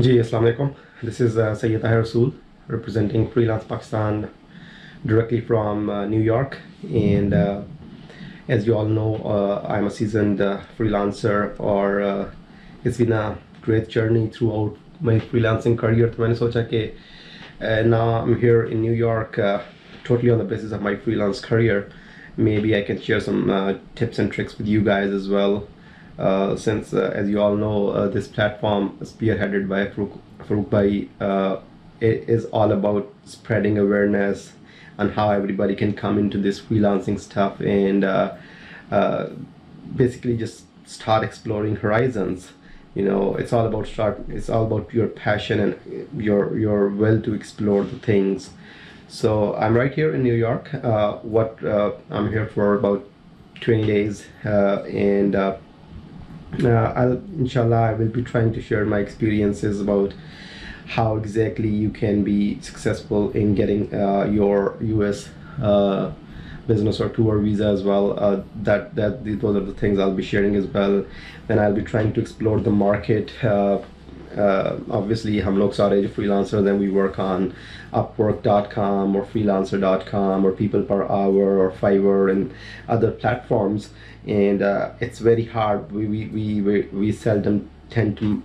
Ji, Assalamu alaikum. This is Syed Tahir Rasul representing Freelance Pakistan directly from New York. And as you all know, I'm a seasoned freelancer, or it's been a great journey throughout my freelancing career. तो मैंने सोचा कि now I'm here in New York, totally on the basis of my freelance career. Maybe I can share some tips and tricks with you guys as well. Since as you all know, this platform spearheaded by Farooq Bhai, it is all about spreading awareness on how everybody can come into this freelancing stuff and basically just start exploring horizons. You know, it's all about your passion and your will to explore the things. So I'm right here in New York. I'm here for about 20 days, and inshallah, I will be trying to share my experiences about how exactly you can be successful in getting your US business or tour visa as well. Those are the things I'll be sharing as well. Then I'll be trying to explore the market. Obviously, हम लोग सारे जो freelancers and we work on Upwork.com or Freelancer.com or People Per Hour or Fiverr and other platforms, and it's very hard. We seldom tend to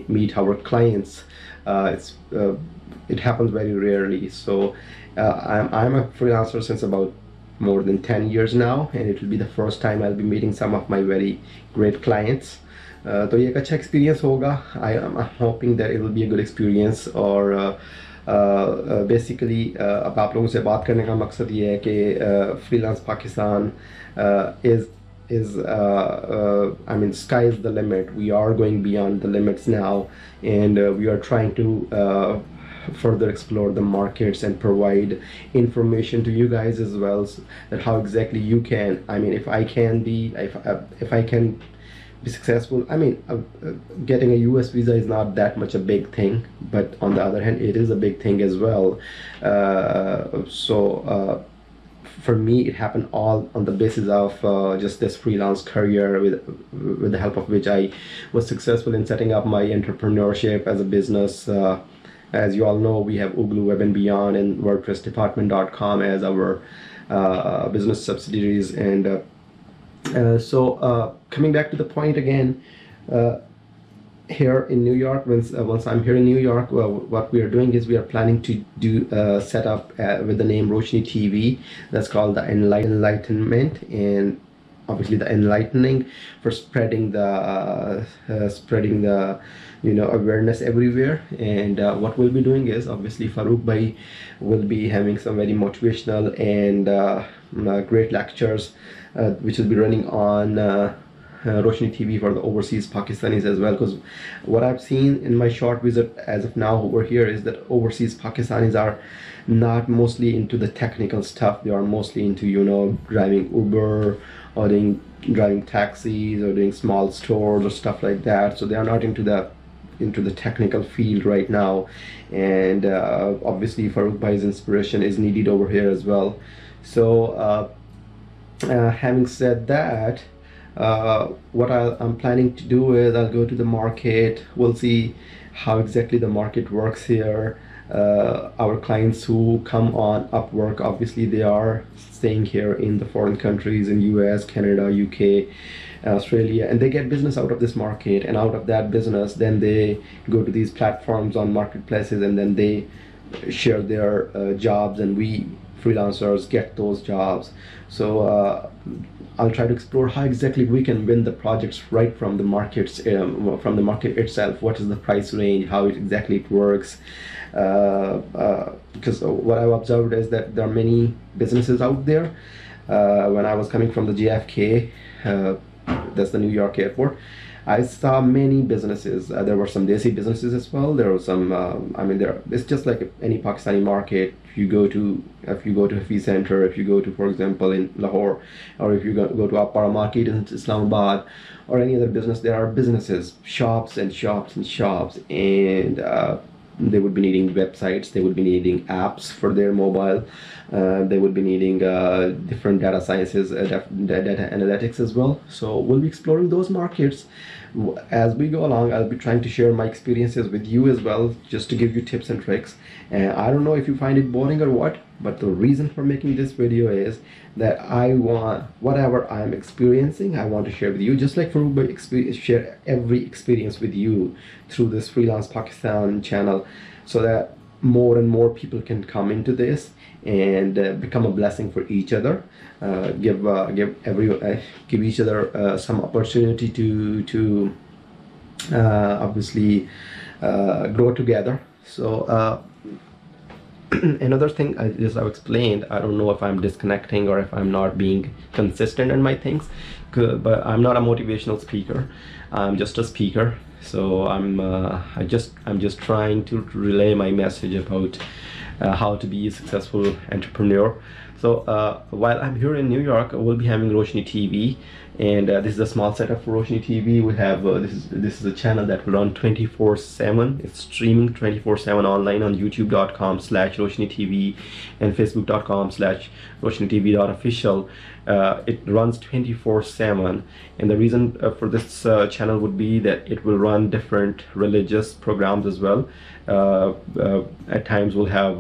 meet our clients. It happens very rarely. So I'm a freelancer since about more than 10 years now, and it will be the first time I'll be meeting some of my very great clients. तो ये एक अच्छा experience होगा. I'm hoping that it will be a good experience. और basically अब आप लोगों से बात करने का मकसद ये है कि freelance Pakistan I mean, sky is the limit. We are going beyond the limits now, and we are trying to further explore the markets and provide information to you guys as well, so that how exactly you can, I mean, if I can be successful. I mean, getting a US visa is not that much a big thing, but on the other hand, it is a big thing as well. For me, it happened all on the basis of just this freelance career, with the help of which I was successful in setting up my entrepreneurship as a business. As you all know, we have Uglu Web and Beyond and WordPressDepartment.com as our business subsidiaries. And coming back to the point again, here in New York, once I'm here in New York, well, what we are doing is we are planning to do set up with the name Roshni TV. That's called the Enlightenment, and obviously the enlightening for spreading the awareness everywhere. And what we'll be doing is, obviously, Farooq Bhai will be having some very motivational and great lectures, which will be running on Roshni TV for the overseas Pakistanis as well. Because what I've seen in my short visit as of now over here is that overseas Pakistanis are not mostly into the technical stuff. They are mostly into driving Uber or driving taxis or doing small stores or stuff like that. So they are not into the technical field right now. And obviously Farooq Bhai's inspiration is needed over here as well. So having said that, what I'm planning to do is I'll go to the market. We'll see how exactly the market works here. Our clients who come on Upwork, obviously they are staying here in the foreign countries, in US, Canada, UK, Australia, and they get business out of this market, and out of that business then they go to these platforms on marketplaces, and then they share their jobs, and we freelancers get those jobs. So I'll try to explore how exactly we can win the projects right from the markets, from the market itself. What is the price range? How exactly it works? Because what I've observed is that there are many businesses out there. When I was coming from the JFK, that's the New York airport, I saw many businesses. There were some Desi businesses as well. There were some. It's just like any Pakistani market. If you go to Hafiz Center, if you go to, for example, in Lahore, or if you go to Appara Market in Islamabad, or any other business, there are businesses, shops and shops and shops, and they would be needing websites. They would be needing apps for their mobile. They would be needing different data sciences, data analytics as well. So we'll be exploring those markets as we go along, I'll be trying to share my experiences with you as well, just to give you tips and tricks. And I don't know if you find it boring or what, but the reason for making this video is that I want whatever I'm experiencing, I want to share with you, just like Farouk share every experience with you through this Freelance Pakistan channel, so that more and more people can come into this and become a blessing for each other, give each other some opportunity to obviously grow together. So another thing I've explained, I don't know if I'm disconnecting or if I'm not being consistent in my things, but I'm not a motivational speaker. I'm just a speaker. So I'm just trying to relay my message about how to be a successful entrepreneur. So while I'm here in New York, we'll be having Roshni TV, and this is a small setup for Roshni TV. We have this is a channel that will run 24/7. It's streaming 24/7 online on youtube.com/Roshni TV and facebook.com/Roshni TV.official. It runs 24/7, and the reason for this channel would be that it will run different religious programs as well. At times we'll have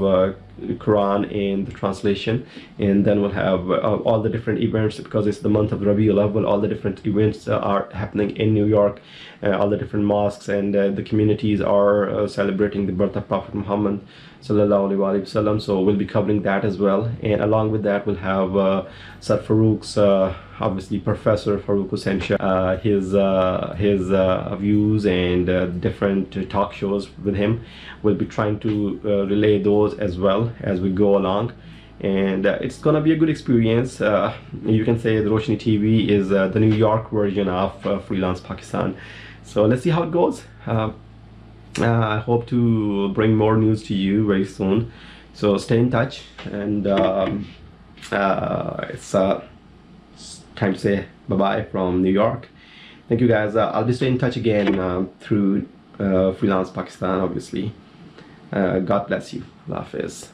Quran and the translation, and then we'll have all the different events, because it's the month of Rabiul Awwal. All the different events are happening in New York, all the different mosques, and the communities are celebrating the birth of Prophet Muhammad sallallahu alaihi wasallam. So we'll be covering that as well, and along with that we'll have Sir Farouk's obviously Professor Farouk Hussain Shah, his views and different talk shows with him. We'll be trying to relay those as well as we go along, and it's gonna be a good experience. You can say the Roshni TV is the New York version of Freelance Pakistan. So let's see how it goes. I hope to bring more news to you very soon, so stay in touch, and it's time to say bye-bye from New York. Thank you guys. I'll be staying in touch again through Freelance Pakistan, obviously. God bless you. Allah Hafiz.